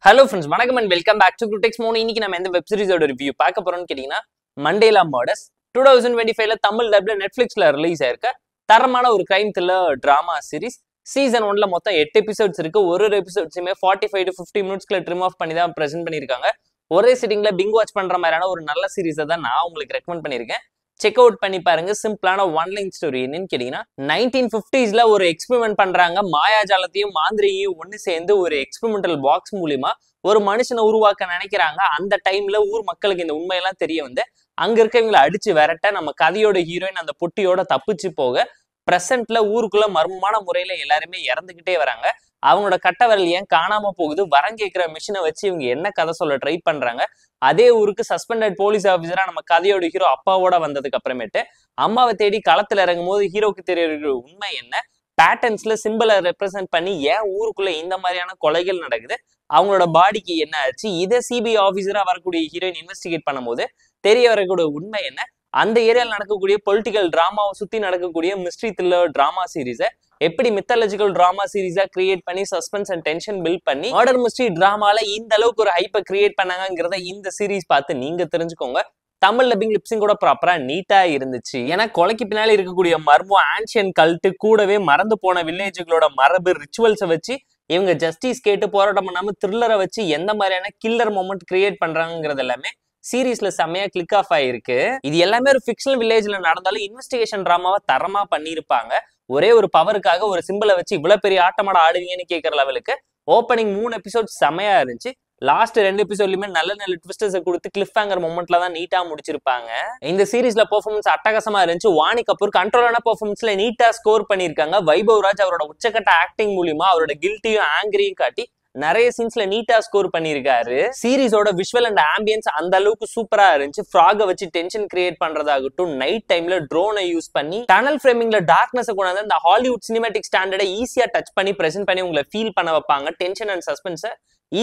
Hello friends, வணக்கம் and welcome back to Critex Mono. இன்னைக்கு நம்ம எந்த வெப் சீரிஸோட ரிவ்யூ பார்க்க போறோம்னு கேட்டீங்கன்னா மண்டேலா மர்டர்ஸ் 2025ல தமிழ் டப்ல நெட்ஃபிளிக்ஸ்ல ரிலீஸ் ஆயிருக்க தரமான ஒரு crime thriller drama series. Season 1ல மொத்தம் 8 எபிசோட்ஸ் இருக்கு. ஒரு எபிசோட்ஸுமே 45 to 50 மினிட்ஸ்க்குள்ள ட்ரிம் ஆஃப் பண்ணி தான் பிரசன்ட் பண்ணிருக்காங்க. ஒரே சிட்டிங்ல பிங் வாட்ச் பண்ற மாதிரியான ஒரு நல்ல சீரிஸை தான் நான் உங்களுக்கு ரெக்கமெண்ட் பண்ணிருக்கேன். செக் அவுட் பண்ணி பாருங்க. சிம்பிளான ஒன் லைன் ஸ்டோரி என்னன்னு கேட்டீங்கன்னா 1950ஸ்ல ஒரு எக்ஸ்பெரிமெண்ட் பண்றாங்க. மாயாஜாலத்தையும் மாந்திரியையும் ஒன்னு சேர்ந்து ஒரு எக்ஸ்பெரிமெண்டல் பாக்ஸ் மூலியமா ஒரு மனுஷனை உருவாக்க நினைக்கிறாங்க. அந்த டைம்ல ஊர் மக்களுக்கு இந்த உண்மையெல்லாம் தெரிய வந்து அங்க இருக்கவங்களை அடிச்சு விரட்ட நம்ம கதையோட ஹீரோயின் அந்த பொட்டியோட தப்பிச்சு போக பிரசன்ட்ல ஊருக்குள்ள மர்மமான முறையில எல்லாருமே இறந்துகிட்டே வராங்க. அவங்களோட கட்டவரல் ஏன் காணாம போகுது, வரம் கேட்கிற மிஷினை வச்சு இவங்க என்ன கதை சொல்ல ட்ரை பண்றாங்க. அதே ஊருக்கு சஸ்பெண்டட் போலீஸ் ஆஃபீஸரா நம்ம கதையோட ஹீரோ அப்பாவோட வந்ததுக்கு அப்புறமேட்டு அம்மாவை தேடி களத்துல இறங்கும் போது ஹீரோக்கு தெரிய உண்மை என்ன, பேட்டர்ன்ஸ்ல சிம்பிளை ரெப்ரசென்ட் பண்ணி ஏன் ஊருக்குள்ள இந்த மாதிரியான கொலைகள் நடக்குது, அவங்களோட பாடிக்கு என்ன ஆச்சு, இதை சிபிஐ ஆஃபீஸரா வரக்கூடிய ஹீரோயின் இன்வெஸ்டிகேட் பண்ணும்போது தெரிய வரக்கூடிய உண்மை என்ன, அந்த ஏரியாவில் நடக்கக்கூடிய பொலிட்டிக்கல் டிராமாவை சுத்தி நடக்கக்கூடிய மிஸ்ட்ரி த்ரில்லர் டிராமா சீரீஸை எப்படி மித்தாலஜிக்கல் டிராமா சீரீஸா கிரியேட் பண்ணி சஸ்பென்ஸ் அண்ட் டென்ஷன் பில்ட் பண்ணி மர்டர் மிஸ்ட்ரி டிராமால இந்த அளவுக்கு ஒரு ஹைப்பை கிரியேட் பண்ணாங்கிறத இந்த சீரீஸ் பார்த்து நீங்க தெரிஞ்சுக்கோங்க. தமிழ் டப்பிங் லிப்ஸிங் கூட ப்ராப்பரா நீட்டா இருந்துச்சு. ஏன்னா கொலைக்கு பின்னாடி இருக்கக்கூடிய மர்மம், ஆன்ஷியன் கல்ட்டு, கூடவே மறந்து போன வில்லேஜுகளோட மரபு ரிச்சுவல்ஸை வச்சு இவங்க ஜஸ்டிஸ் கேட்டு போராட்டம் பண்ணாம த்ரில்லரை வச்சு எந்த மாதிரியான கில்லர் மொமெண்ட் கிரியேட் பண்றாங்கிறது எல்லாமே சீரீஸ்ல செம்மையா கிளிக் ஆஃப் ஆயிருக்கு. இது எல்லாமே ஒரு ஃபிக்ஷனல் வில்லேஜ்ல நடந்தாலும் இன்வெஸ்டிகேஷன் டிராமாவை தரமா பண்ணியிருப்பாங்க. ஒரே ஒரு பவருக்காக ஒரு சிம்பிளை வச்சு இவ்வளவு பெரிய ஆட்டமாட ஆடுவீங்கன்னு கேட்கற லெவலுக்கு ஓப்பனிங் 3 எபிசோட் செம்மையா இருந்துச்சு. லாஸ்ட் 2 எபிசோட்லயுமே நல்ல ட்விஸ்டர்ஸை கொடுத்து கிளிஃப் ஹேங்கர் மொமெண்ட்ல தான் நீட்டா முடிச்சிருப்பாங்க. இந்த சீரீஸ்ல பெர்ஃபார்மன்ஸ் அட்டகாசமா இருந்துச்சு. வாணி கபூர் கண்ட்ரோலான பெர்ஃபார்மன்ஸ்ல நீட்டா ஸ்கோர் பண்ணிருக்காங்க. வைபவ் ராஜ் அவரோட உச்சக்கட்ட ஆக்டிங் மூலியமா அவரோட கில்ட்டியும் ஆங்கரையும் காட்டி நிறைய சீன்ஸ்ல நீட்டா ஸ்கோர் பண்ணிருக்காரு. சீரிஸோட விஷுவல் அண்ட் ஆம்பியன்ஸ் அந்த அளவுக்கு சூப்பரா இருந்துச்சு. ஃப்ராக வச்சு டென்ஷன் கிரியேட் பண்றதாகட்டும், நைட் டைம்ல ட்ரோனை யூஸ் பண்ணி டனல் ஃப்ரேமிங்ல டார்க்னஸ் கொண்டாந்து அந்த ஹாலிவுட் சினிமேட்டிக் ஸ்டாண்டர்டை ஈஸியா டச் பண்ணி பிரசென்ட் பண்ணி உங்களை ஃபீல் பண்ண வைப்பாங்க. டென்ஷன் அண்ட் சஸ்பென்ஸை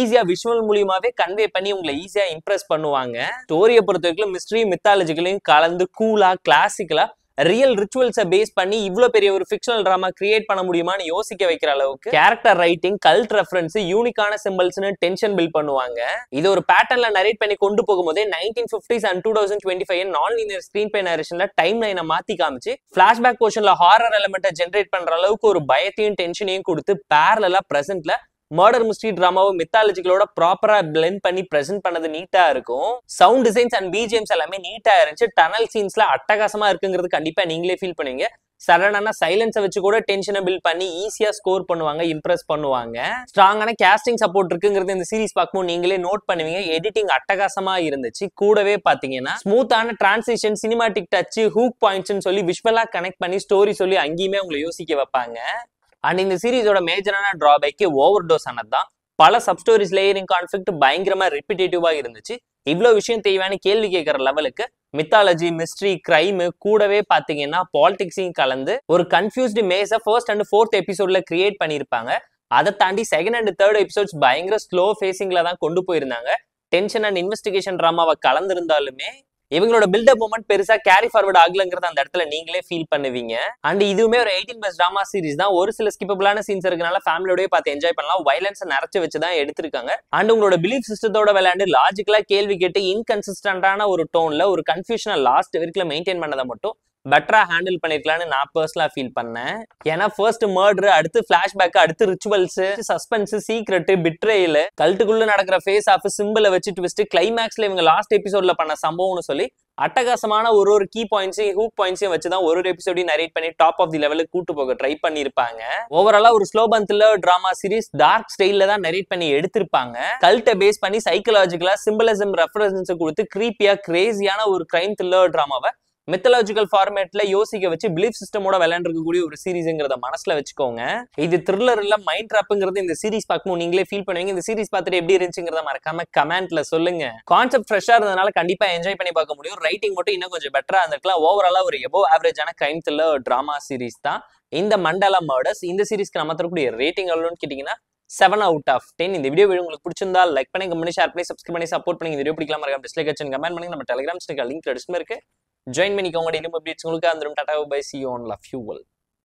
ஈஸியா விஷுவல் மூலியமாவே கன்வே பண்ணி உங்களை ஈஸியா இம்ப்ரெஸ் பண்ணுவாங்க. ஸ்டோரியை பொறுத்த வரைக்கும் மிஸ்ட்ரி மித்தாலஜிக்கலையும் கலந்து கூலா கிளாசிக்கலா ரியல் ரிச்சுவல்ஸை பேஸ் பண்ணி இவ்வளவு பெரிய ஒரு ஃபிக்ஷனல் டிராமா கிரியேட் பண்ண முடியுமான்னு யோசிக்க வைக்கிற அளவுக்கு கேரக்டர் ரைட்டிங், கல்ட் ரெஃபரன்ஸ், யூனிக்கான சிம்பிள்ஸ்னு டென்ஷன் பில்ட் பண்ணுவாங்க. இது ஒரு பேட்டர்ன்ல நரேட் பண்ணி கொண்டு போகும்போதே 1950s and 2025 நான் லீனியர் ஸ்கிரீன் பே நரேஷன்ல டைம் லைனை மாத்தி காமிச்சு பிளாஷ்பேக் போர்ஷன்ல ஹாரர் எலிமெண்ட்டை ஜென்ரேட் பண்ற அளவுக்கு ஒரு பயத்தையும் டென்ஷனையும் கொடுத்து பேரலா பிரசன்ட்ல மர்டர் மிஸ்ட்ரி டிராமாவை மித்தாலஜிகளோட ப்ராப்பரா பிளெண்ட் பண்ணி பிரசென்ட் பண்ணது நீட்டா இருக்கும். சவுண்ட் டிசைன்ஸ் அண்ட் பிஜிஎம்ஸ் எல்லாமே நீட்டா இருந்துச்சு. டனல் சீன்ஸ்ல அட்டகாசமா இருக்குங்கிறது கண்டிப்பா நீங்களே ஃபீல் பண்ணுவீங்க. சடனான சைலன்ஸை வச்சு கூட டென்ஷனை பில்ட் பண்ணி ஈஸியா ஸ்கோர் பண்ணுவாங்க, இம்ப்ரெஸ் பண்ணுவாங்க. ஸ்ட்ராங்கான கேஸ்டிங் சப்போர்ட் இருக்குங்கிறது இந்த சீரிஸ் பார்க்கும்போது நீங்களே நோட் பண்ணுவீங்க. எடிட்டிங் அட்டகாசமா இருந்துச்சு. கூடவே பாத்தீங்கன்னா ஸ்மூத்தான transition, cinematic touch, hook points சொல்லி விஷுவலா கனெக்ட் பண்ணி ஸ்டோரி சொல்லி அங்கேயுமே உங்களை யோசிக்க வைப்பாங்க. அண்ட் இந்த சீரிஸோட மேஜரான டிராபேக்கு ஓவர் டோஸ் ஆனதுதான். பல சப்ஸ்டோரிஸ் லேயரிங் கான்ஃபிளிக்ட் பயங்கரமா ரிப்பிட்டேட்டிவா இருந்துச்சு. இவ்வளவு விஷயம் தேவையான கேள்வி கேட்கற லெவலுக்கு மித்தாலஜி, மிஸ்ட்ரி, கிரைம் கூடவே பாத்தீங்கன்னா பாலிடிக்ஸையும் கலந்து ஒரு கன்ஃபியூஸ்டு மேஸை ஃபர்ஸ்ட் அண்ட் 4th எபிசோட்ல கிரியேட் பண்ணியிருப்பாங்க. அதை தாண்டி 2nd and 3rd எபிசோட்ஸ் பயங்கர ஸ்லோ ஃபேசிங்ல தான் கொண்டு போயிருந்தாங்க. டென்ஷன் அண்ட் இன்வெஸ்டிகேஷன் டிராமாவை கலந்துருந்தாலுமே இவங்களோட பில்டப் மூமெண்ட் பெருசா கேரி ஃபார்வர்ட் ஆகலங்கிறத அந்த இடத்துல நீங்களே ஃபீல் பண்ணுவீங்க. அண்ட் இதுவுமே ஒரு 18+ டிராமா சீரிஸ் தான். ஒரு சில ஸ்கிப்பபிளான சீன்ஸ் இருக்கனால ஃபேமிலியோடய பார்த்து என்ஜாய் பண்ணலாம். வைலன்ஸை நிறைச்சு வச்சுதான் எடுத்திருக்காங்க. அண்ட் உங்களோட பிலீஃப் சிஸ்டத்தோட விளையாண்டு லாஜிக்கலா கேள்வி கேட்டு இன்கன்சிஸ்டன்டான ஒரு டோன்ல ஒரு கன்ஃபியூஷனை லாஸ்ட் வரைக்கும் மெயின்டைன் பண்ணதை மட்டும் பெட்டரா ஹேண்டில் பண்ணிருக்கலாம்னு நான் பர்சனலா ஃபீல் பண்ணேன். ஏன்னா ஃபர்ஸ்ட் மர்டர், அடுத்து பிளாஷ்பேக், அடுத்து ரிச்சுவல்ஸ், சஸ்பென்ஸ், சீக்ரெட், பிட்ரேல், கல்ட்டுக்குள்ள நடக்கிற ஃபேஸ் ஆஃப், சிம்பிளை வச்சு ட்விஸ்ட், கிளைமேக்ஸ்ல இவங்க லாஸ்ட் எபிசோட்ல பண்ண சம்பவம்னு சொல்லி அட்டகாசமான ஒரு கீ பாயிண்ட்ஸையும் ஹூக் பாயிண்ட்ஸையும் வச்சுதான் ஒரு எபிசோடையும் நரேட் பண்ணி டாப் ஆஃப் தி லெவலுக்கு கூட்டு போக ட்ரை பண்ணிருப்பாங்க. ஓவராலா ஒரு slow burn thriller drama series dark ஸ்டைல்ல தான் நரேட் பண்ணி எடுத்திருப்பாங்க. கல்ட்டை பேஸ் பண்ணி சைக்கலாஜிக்கலா சிம்பிளிசம் ரெஃபரன்ஸ் கொடுத்து கிரீப்பியா கிரேசியான ஒரு கிரைம் த்ரில்லர் டிராமாவை மித்தாலஜிக்கல் ஃபார்மேட்ல யோசிக்க வச்சு பிலீஃப் சிஸ்டமோட விளையாண்டுருக்கக்கூடிய ஒரு சீரிஸ்ங்கிறத மனசுல வச்சுக்கோங்க. இது த்ரில்லர் இல்ல மைண்ட் ட்ராப்ங்கிறது இந்த சீரிஸ் பார்க்கும்போது நீங்களே ஃபீல் பண்ணுவீங்க. இந்த சீரிஸ் பார்த்துட்டு எப்படி இருந்துச்சுங்கிறத மறக்காம கமெண்ட்ல சொல்லுங்க. கான்செப்ட் ஃப்ரெஷ்ஷா இருந்ததுனால கண்டிப்பா என்ஜாய் பண்ணி பார்க்க முடியும். ரைட்டிங் மட்டும் இன்னும் கொஞ்சம் பெட்டரா இருந்திருக்கலாம். ஓவராலா ஒரு எபோவ் ஆவரேஜான கிரைம் த்ரில்லர் டிராமா சீரிஸ் தான் இந்த மண்டேலா மர்டர்ஸ். இந்த சீரிஸ்க்கு நம்ம தரக்கூடிய ரேட்டிங் எவ்வளோன்னு கேட்டீங்கன்னா 7 out of 10. இந்த வீடியோ உங்களுக்கு பிடிச்சிருந்தா லைக் பண்ணி, கமெண்ட் பண்ணி, ஷேர் பண்ணி, சப்ஸ்கிரைப் பண்ணி சப்போர்ட் பண்ணி. இந்த வீடியோ பிடிக்கலாம் மறக்காம டிஸ்லைக் அடிச்சு கமெண்ட் பண்ணி. நம்ம டெலிகிராம் சேனல் லிங்க் டிஸ்கிரிப்ஷன்ல இருக்கு. ஜாயின் பண்ணிக்கோங்க. டெய்லி அப்டேட்ஸ் உங்களுக்கு வந்துடும். Tata bye, see you on love you all.